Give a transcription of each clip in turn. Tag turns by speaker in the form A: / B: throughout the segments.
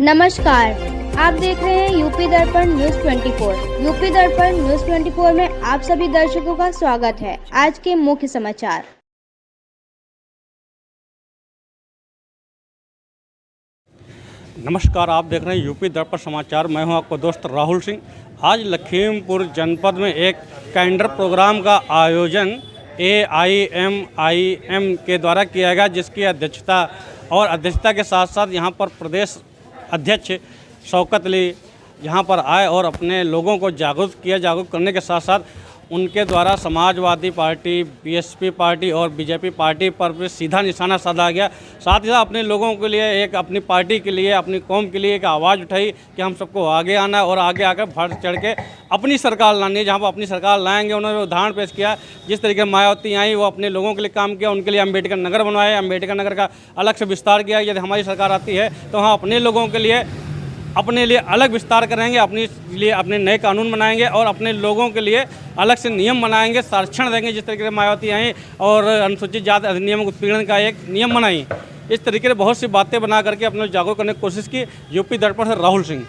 A: नमस्कार। आप देख रहे हैं यूपी दर्पण न्यूज 24। यूपी दर्पण न्यूज 24 में आप सभी दर्शकों का स्वागत है। आज के मुख्य समाचार।
B: नमस्कार, आप देख रहे हैं यूपी दर्पण समाचार। मैं हूं आपका दोस्त राहुल सिंह। आज लखीमपुर जनपद में एक कैलेंडर प्रोग्राम का आयोजन AIMIM के द्वारा किया गया, जिसकी अध्यक्षता के साथ साथ यहां पर प्रदेश अध्यक्ष शौकत अली यहाँ पर आए और अपने लोगों को जागरूक करने के साथ साथ उनके द्वारा समाजवादी पार्टी, BSP पार्टी और BJP पार्टी पर भी सीधा निशाना साधा गया। साथ ही साथ अपने लोगों के लिए, अपनी पार्टी के लिए, अपनी कौम के लिए एक आवाज़ उठाई कि हम सबको आगे आना है और आगे आकर बढ़ चढ़ के अपनी सरकार लानी है। जहाँ पर अपनी सरकार लाएंगे, उन्होंने उदाहरण पेश किया। जिस तरीके मायावती आई, वो अपने लोगों के लिए काम किया, उनके लिए अम्बेडकर नगर बनवाए, अम्बेडकर नगर का अलग से विस्तार किया। यदि हमारी सरकार आती है तो हम अपने लोगों के लिए अलग विस्तार करेंगे, अपने नए कानून बनाएंगे और अपने लोगों के लिए अलग से नियम बनाएंगे, संरक्षण देंगे। जिस तरीके से मायावती आई और अनुसूचित जाति अधिनियम उत्पीड़न का एक नियम बनाई, इस तरीके से बहुत सी बातें बना करके अपने जागरूक करने की कोशिश की। यूपी दर्पण से राहुल सिंह।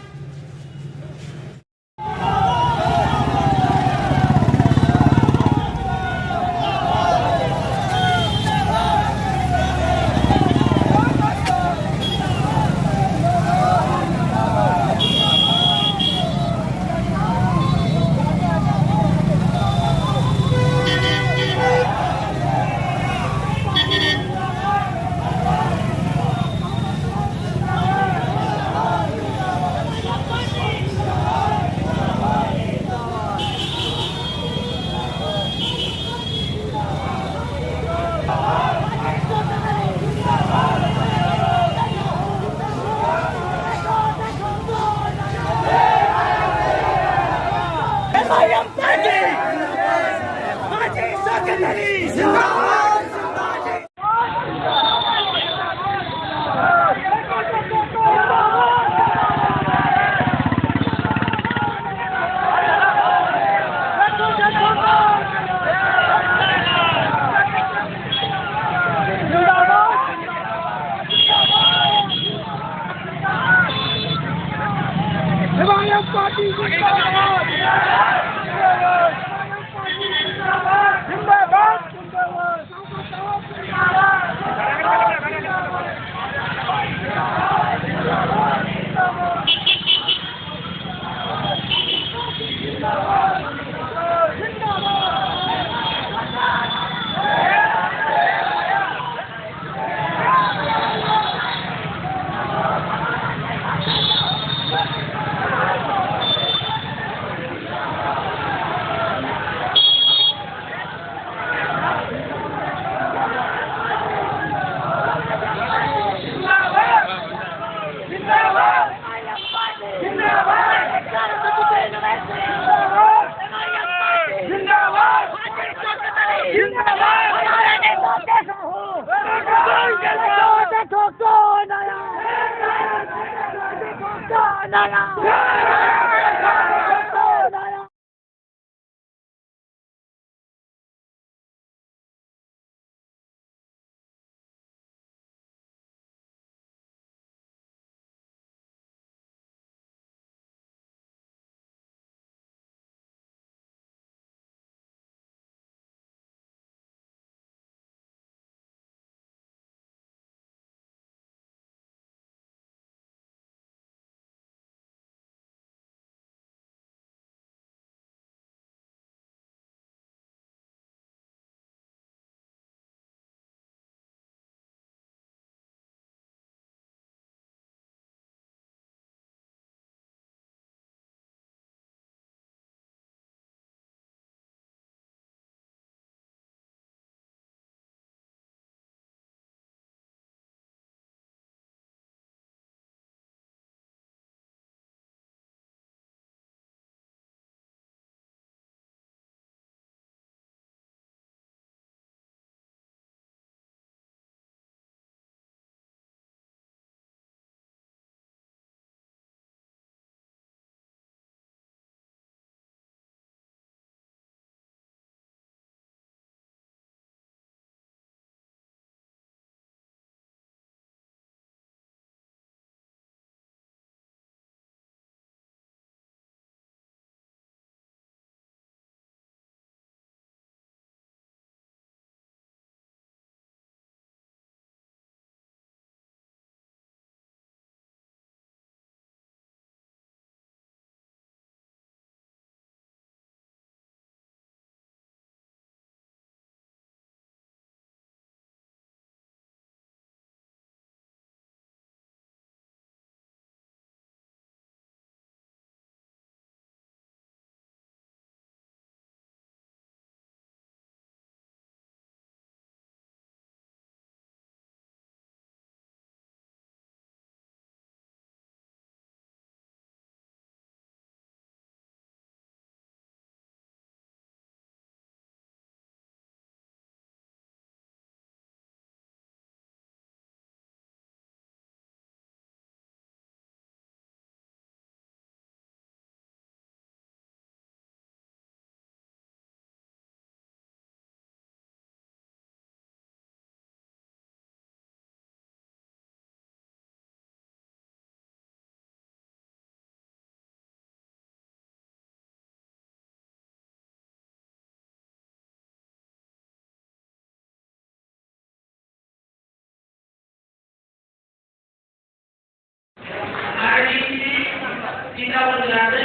C: मीडिया को मिलाते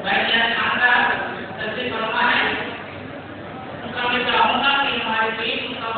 C: मैंने यह खाना सबसे करना है उनका मैं चाहूँगा कि हमारे टीम का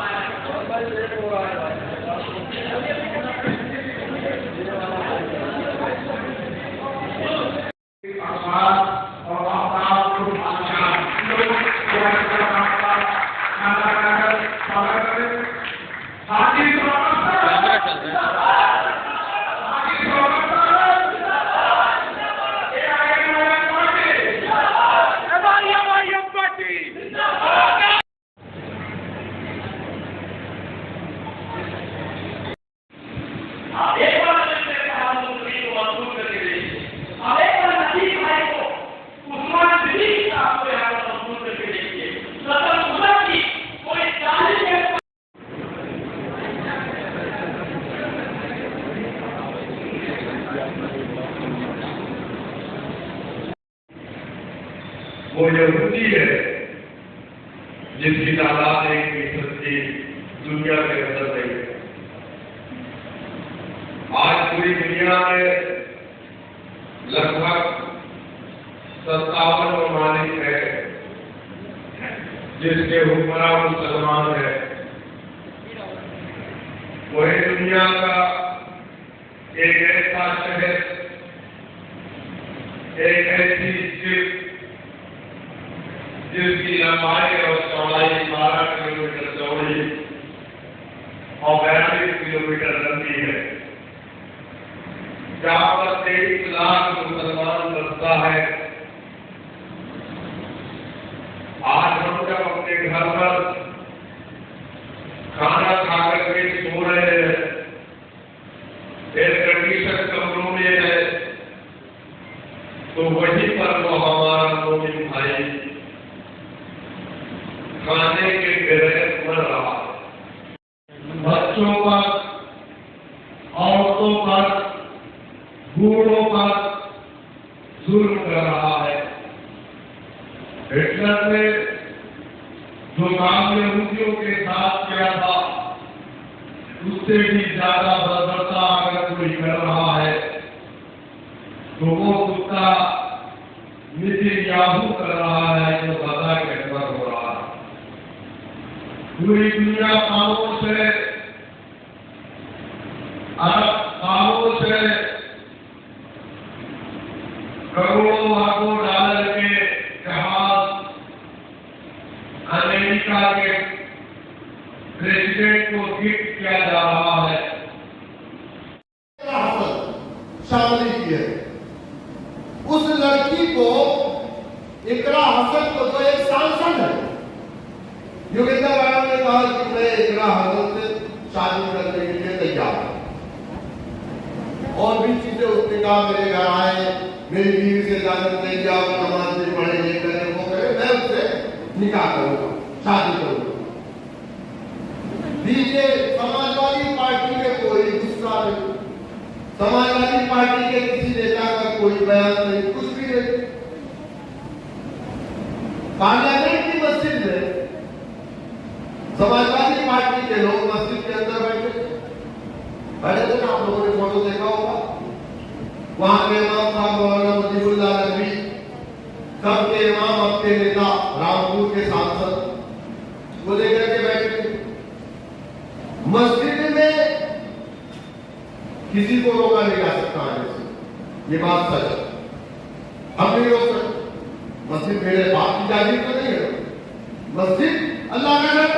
D: वो यहूदी है जिसकी तादाद 1% की दुनिया के अंदर नहीं है। आज पूरी दुनिया में लगभग 57 ममालिक है जिसके हुक्मरान मुसलमान है। वही दुनिया का एक ऐसा शहर, एक ऐसी स्थित जिसकी लंबाई और चौड़ाई 12 किलोमीटर चौड़ी और 42 किलोमीटर लंबी है, जहाँ पर 23 लाख मुसलमान बसता है। आज हम जब अपने घर पर खाना खाकर के सो रहे हैं, एयर कंडीशन कमरों में है, तो वहीं पर वो हमारा मोमिन भाई खाने के बगैर मर रहा है। बच्चों पर, औरतों पर, बूढ़ों पर जुल्म कर रहा है। हिटलर ने जो काम यहूदियों के साथ किया था, उससे भी ज्यादा बर्बरता अगर कोई कर रहा है तो वो कुत्ता नेतन्याहू कर रहा है, जो गजा के अंदर हो रहा है। पूरी दुनिया खामोश है, अरब खामोश है। करोड़ों अरबों डॉलर के जहाज अमेरिका के प्रेसिडेंट को गिफ्ट किया जा रहा है।
E: शामिल की है उस लड़की को, इकरा हसन को, जो एक सांसद है, योगिता मैडम ने कहा कि मैं इकरा हसन से शादी करने के लिए तैयार हूं। और भी चीजें उसने कहा, मेरे घर आए, मेरी बीवी से इजाजत नहीं दिया, वो नमाज नहीं पढ़े, ये करे वो करे, मैं उससे निकाह करूंगा, शादी करूंगा। दीजिए, समाजवादी पार्टी में कोई गुस्सा नहीं, समाजवादी पार्टी के किसी नेता का कोई बयान नहीं, कुछ भी नहीं। पार्लियामेंट की मस्जिद में समाजवादी पार्टी के लोग मस्जिद के अंदर बैठे थे ना, आप लोगों ने फोटो देखा होगा। वहां के इमाम साहब मौलाना मुजीबुल्लाह नकवी, सबके इमाम, अपने नेता रामपुर के सांसद को लेकर के बैठे थे। मस्जिद में किसी को रोका नहीं जा सकता है, ये बात सच है। हम नहीं रोक सकते। मस्जिद मेरे बाप की जागीर तो नहीं है, मस्जिद अल्लाह का घर।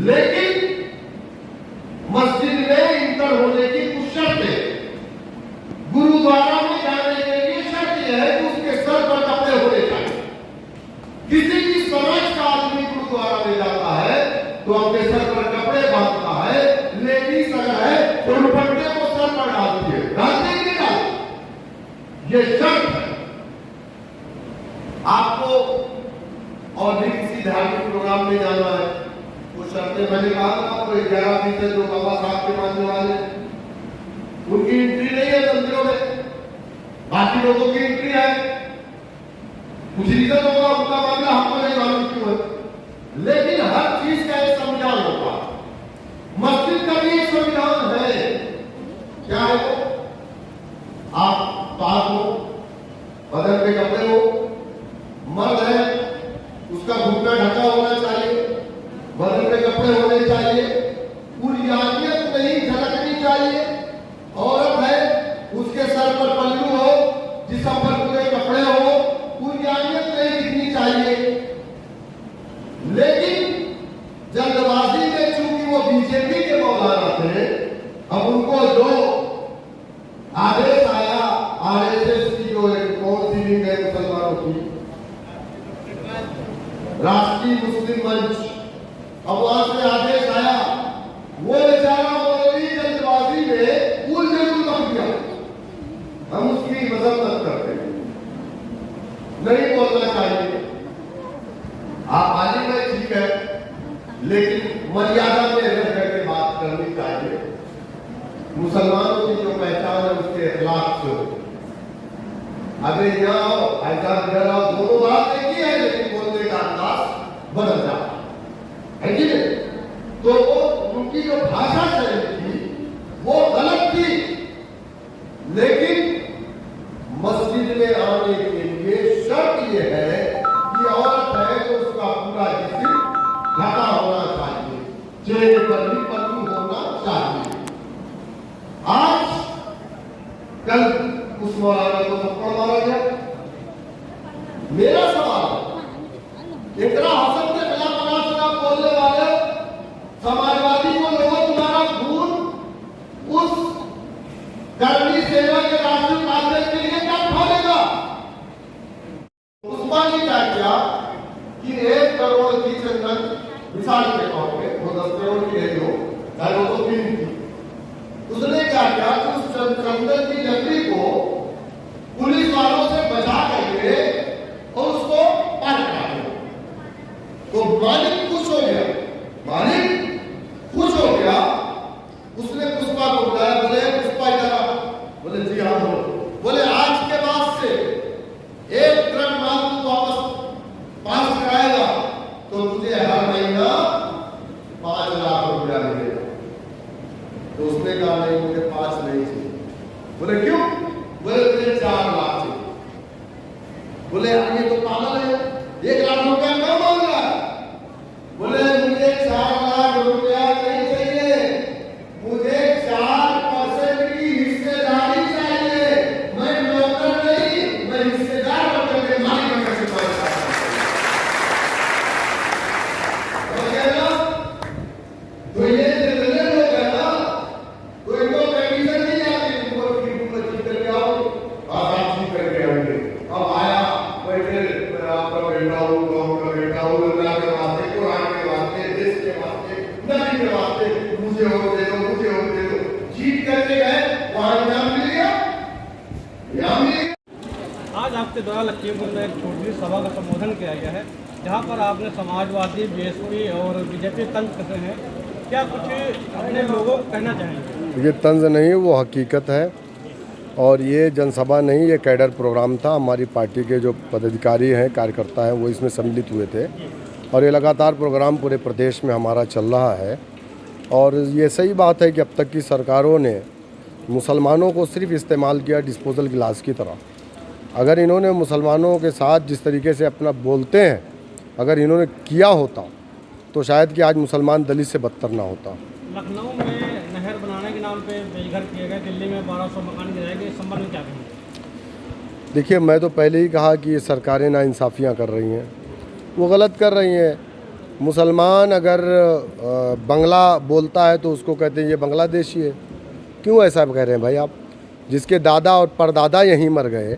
E: लेकिन मस्जिद में इंटर होने की कुछ शर्त है। गुरुद्वारा में जाने के लिए शर्त यह है कि उसके सर पर कपड़े होने चाहिए। किसी भी समाज का आदमी गुरुद्वारा में जाता है तो अपने सर पर कपड़े बांधता है। लेडीज अगर है तो दुपट्टे को सर पर डालती है, डालते कि नहीं डालते, ये शर्त है। आपको और भी किसी धार्मिक प्रोग्राम में जाना है, वो शर्तें मैंने कहा था आपको, 11% जो बाबा साहब के मानने वाले, उनकी एंट्री नहीं है मंदिरों में, बाकी लोगों की एंट्री है। कुछ रीजन होगा, उनका मामला हमको नहीं मालूम क्यों है, लेकिन हर चीज का एक संविधान होगा। मस्जिद का भी एक संविधान है। क्या है वो? आप पाक हो, बदन पे कपड़े हो, मर्द है उसका घुटना ढका होना चाहिए, बदन पे कपड़े होने चाहिए, कुरियानियत नहीं झलकनी चाहिए। औरत है उसके सर पर पल्लू हो, जिसम पर पूरे कपड़े हो, कुरियानियत नहीं दिखनी चाहिए। लेकिन जल्दबाजी में चूंकि वो बीजेपी के मौलाना थे, अब उनको जो आदेश आया आरएसएस की जो एक कौन सी विंग है मुसलमानों की, राष्ट्रीय मुस्लिम मंच, अब वहां से आदेश आया, वो बेचारा मौलवी जल्दबाजी में कुल जरूर बन गया। हम उसकी मजम्मत करते हैं, नहीं बोलना चाहिए, आप मालिक में ठीक है, लेकिन मर्यादा में रह करके बात करनी चाहिए। मुसलमानों की जो पहचान है उसके अखलाक से, अगर यहाँ आओ ऐसा आओ, दोनों बात एक ही है, लेकिन बोलने का अंदाज बदल जाता है कि नहीं? तो वो उनकी जो भाषा चली थी वो गलत थी, लेकिन मस्जिद में आने के लिए शर्त ये है कि औरत है तो उसका पूरा जिस्म ढका होना चाहिए, चेहरे पर भी पल्लू होना चाहिए। आज कल उस मौलाना को थप्पड़ मारा गया। मेरा सवाल, इकरा हसन के खिलाफ अनाप बोलने वाले समाजवादी को लोगों, तुम्हारा खून उस कर्मी सेवा के राष्ट्रीय कांग्रेस के लिए क्या खोलेगा? उस्मानी क्या किया कि 1 करोड़ की चंदन मिसाल के तौर पे, वो 10 करोड़ की है जो, चाहे वो तो 3 थी, उसने क्या किया कि उस चंदन की लकड़ी को पुलिस वालों से बचा करके और उसको पार करा दिया। तो मालिक खुश हो गया, मालिक खुश हो गया। उसने पुष्पा को बुलाया, बोले पुष्पा इधर आ। बोले जी हाँ। बोले आज के बाद से 1 ट्रक माल तू वापस पास कराएगा तो तुझे हर महीना 5 लाख रुपया मिलेगा। तो उसने कहा नहीं, मुझे 5 नहीं चाहिए। बोले क्यों? बोले मुझे 4 लाख चाहिए। बोले ये तो पागल है, 1 लाख रुपया क्यों मांग रहा है? बोले मुझे 4 लाख रुपया नहीं चाहिए, मुझे 4% की हिस्सेदारी चाहिए। मैं नौकर नहीं, मैं हिस्सेदार होकर के मालिक बनकर के पैसा तो ये जितने लोग हैं ना, तो इनको कंडीशन नहीं आती, उनको ठीक करके आओ, आप ठीक करके आएंगे। अब आया बैठे, मैं आपका बेटा हूँ, गाँव का बेटा हूँ, अल्लाह के वास्ते, कुरान के वास्ते, देश के वास्ते, नबी के वास्ते, मुझे और दे दो, मुझे और दे दो। जीत करके गए, वहाँ इनाम मिल गया, इनाम मिल गया।
B: आज आपके द्वारा लखीमपुर में एक छोटी सभा का संबोधन किया गया है, जहाँ पर आपने समाजवादी, बीएसपी और बीजेपी तंज कसे हैं। क्या कुछ अपने लोगों को कहना चाहेंगे?
F: ये तंज नहीं, वो हकीकत है, और ये जनसभा नहीं, ये कैडर प्रोग्राम था। हमारी पार्टी के जो पदाधिकारी हैं, कार्यकर्ता हैं, वो इसमें सम्मिलित हुए थे, और ये लगातार प्रोग्राम पूरे प्रदेश में हमारा चल रहा है। और ये सही बात है कि अब तक की सरकारों ने मुसलमानों को सिर्फ इस्तेमाल किया डिस्पोजल गिलास की तरह। अगर इन्होंने मुसलमानों के साथ जिस तरीके से अपना बोलते हैं, अगर इन्होंने किया होता तो शायद कि आज मुसलमान दलित से बदतर ना होता।
B: लखनऊ में नहर बनाने के नाम पे बेघर किए गए, दिल्ली में 1200 मकान गिराए गए, इस संबंध में क्या कहेंगे?
F: देखिए, मैं तो पहले ही कहा कि ये सरकारें नाइंसाफ़ियाँ कर रही हैं, वो गलत कर रही हैं। मुसलमान अगर बंगला बोलता है तो उसको कहते हैं ये बांग्लादेशी है। क्यों ऐसा कह रहे हैं भाई आप? जिसके दादा और परदादा यहीं मर गए,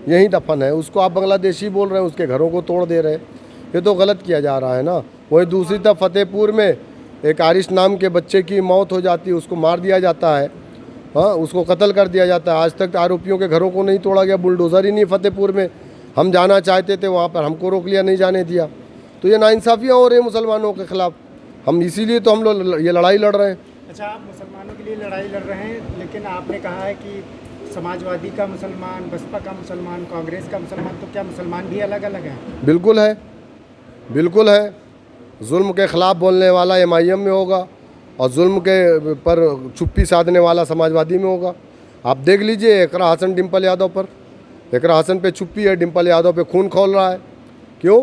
F: यहीं दफन है, उसको आप बांग्लादेशी बोल रहे हैं, उसके घरों को तोड़ दे रहे हैं। ये तो गलत किया जा रहा है ना। वही दूसरी तरफ फतेहपुर में एक आरिश नाम के बच्चे की मौत हो जाती है, उसको मार दिया जाता है, हाँ, उसको कत्ल कर दिया जाता है। आज तक आरोपियों के घरों को नहीं तोड़ा गया, बुलडोज़र ही नहीं फतेहपुर में। हम जाना चाहते थे वहाँ पर, हमको रोक लिया, नहीं जाने दिया। तो ये नाइंसाफ़ियाँ हो रही है मुसलमानों के ख़िलाफ़। हम इसीलिए तो हम लोग ये लड़ाई लड़ रहे हैं।
G: अच्छा, आप मुसलमानों के लिए लड़ाई लड़ रहे हैं, लेकिन आपने कहा है कि समाजवादी का मुसलमान, बसपा का मुसलमान, कांग्रेस का मुसलमान, तो क्या मुसलमान भी अलग अलग हैं?
F: बिल्कुल है, बिल्कुल है। जुल्म के ख़िलाफ़ बोलने वाला MIM में होगा, और जुल्म के पर चुप्पी साधने वाला समाजवादी में होगा। आप देख लीजिए इकरा हसन डिम्पल यादव पर, एक हसन पे चुप्पी है, डिम्पल यादव पे खून खौल रहा है। क्यों?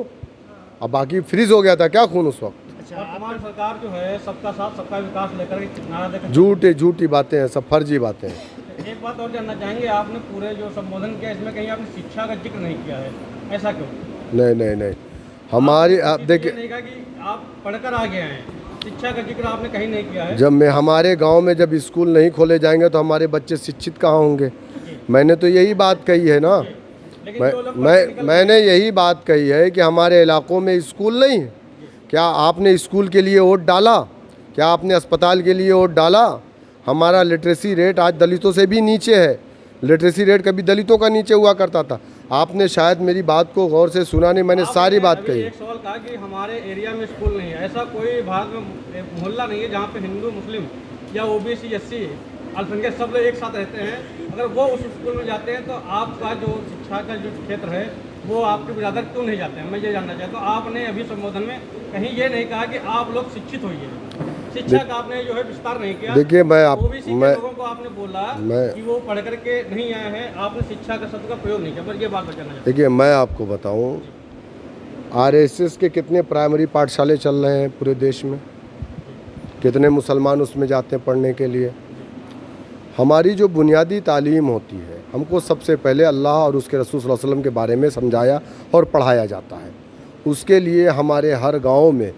F: अब बाकी फ्रीज हो गया था क्या खून उस वक्त?
B: वर्तमान सरकार जो है सबका साथ सबका विकास लेकर के नारा देकर
F: झूठी बातें हैं, सब फर्जी बातें हैं।
B: एक बात और जानना चाहेंगे, आपने पूरे जो संबोधन किया इसमें कहीं आपने शिक्षा का जिक्र नहीं किया है, ऐसा क्यों?
F: नहीं हमारी आप देखिए,
B: नहीं कहा कि आप पढ़कर आ गए हैं, शिक्षा का जिक्र आपने कहीं नहीं किया है।
F: जब हमारे गांव में जब स्कूल नहीं खोले जाएंगे तो हमारे बच्चे शिक्षित कहाँ होंगे? मैंने तो यही बात कही है ना, मैंने यही बात कही है कि हमारे इलाकों में स्कूल नहीं है। क्या आपने स्कूल के लिए वोट डाला? क्या आपने अस्पताल के लिए वोट डाला? हमारा लिटरेसी रेट आज दलितों से भी नीचे है। लिटरेसी रेट कभी दलितों का नीचे हुआ करता था। आपने शायद मेरी बात को गौर से सुना नहीं, मैंने सारी बात कही।
B: एक सवाल कहा कि हमारे एरिया में स्कूल नहीं है, ऐसा कोई भारत में मोहल्ला नहीं है जहाँ पे हिंदू मुस्लिम या ओबीसी एससी अल्पसंख्यक सब लोग एक साथ रहते हैं। अगर वो उस स्कूल में जाते हैं तो आपका जो शिक्षा का जो क्षेत्र है वो आपके बिरादर क्यों नहीं जाते हैं? मैं ये जानना चाहता हूँ। आपने अभी संबोधन में कहीं ये नहीं कहा कि आप लोग शिक्षित होइए, शिक्षा का आपने जो है विस्तार नहीं किया।
F: देखिए मैं
B: लोगों को आपने बोला कि वो पढ़ करके नहीं आए हैं, आपने शिक्षा का शब्द का प्रयोग नहीं किया, बस ये बात बताना चाहता।
F: देखिए मैं आपको बताऊं, आरएसएस के कितने प्राइमरी पाठशाले चल रहे हैं पूरे देश में, कितने मुसलमान उसमें जाते हैं पढ़ने के लिए। हमारी जो बुनियादी तालीम होती है, हमको सबसे पहले अल्लाह और उसके रसूल सल्लल्लाहु अलैहि वसल्लम के बारे में समझाया और पढ़ाया जाता है। उसके लिए हमारे हर गांव में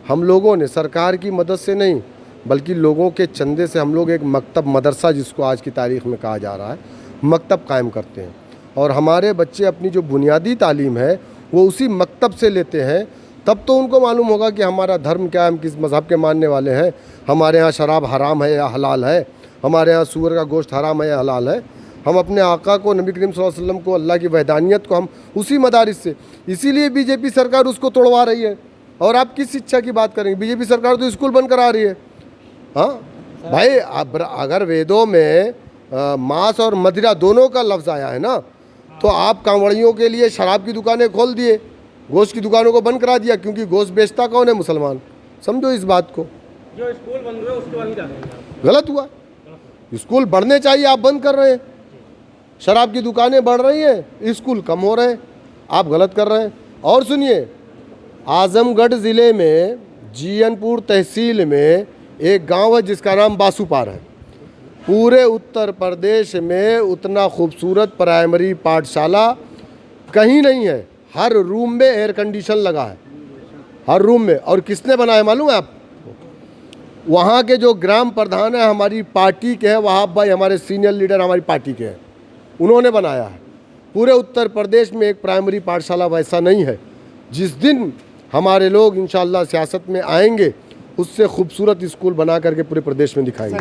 F: हम लोगों ने सरकार की मदद से नहीं बल्कि लोगों के चंदे से हम लोग एक मकतब मदरसा, जिसको आज की तारीख़ में कहा जा रहा है, मकतब कायम करते हैं। और हमारे बच्चे अपनी जो बुनियादी तालीम है वो उसी मकतब से लेते हैं। तब तो उनको मालूम होगा कि हमारा धर्म क्या है, हम किस मज़हब के मानने वाले हैं, हमारे यहाँ शराब हराम है या हलाल है, हमारे यहाँ सूअर का गोश्त हराम है या हलाल है। हम अपने आका को, नबी करीम सल्लल्लाहु अलैहि वसल्लम को, अल्लाह की वहदानियत को हम उसी मदारिस से, इसीलिए बीजेपी सरकार उसको तोड़वा रही है। और आप किस शिक्षा की बात करेंगे? बीजेपी सरकार तो स्कूल बंद करा रही है। हाँ भाई, अगर वेदों में मांस और मदिरा दोनों का लफ्ज़ आया है ना, तो आप कांवड़ियों के लिए शराब की दुकानें खोल दिए, गोश्त की दुकानों को बंद करा दिया, क्योंकि गोश्त बेचता कौन है? मुसलमान। समझो इस बात को।
B: जो स्कूल बंद हुए उसके बाद क्या
F: गलत हुआ। स्कूल बढ़ने चाहिए, आप बंद कर रहे हैं। शराब की दुकानें बढ़ रही हैं, स्कूल कम हो रहे हैं, आप गलत कर रहे हैं। और सुनिए, आजमगढ़ ज़िले में जीयनपुर तहसील में एक गांव है जिसका नाम बासुपार है। पूरे उत्तर प्रदेश में उतना खूबसूरत प्राइमरी पाठशाला कहीं नहीं है। हर रूम में एयर कंडीशन लगा है, हर रूम में। और किसने बनाया मालूम है आप? वहाँ के जो ग्राम प्रधान है हमारी पार्टी के हैं, वहाब भाई हमारे सीनियर लीडर हमारी पार्टी के हैं, उन्होंने बनाया है। पूरे उत्तर प्रदेश में एक प्राइमरी पाठशाला वैसा नहीं है। जिस दिन हमारे लोग इंशाअल्लाह सियासत में आएंगे, उससे खूबसूरत स्कूल बना करके पूरे प्रदेश में दिखाएंगे।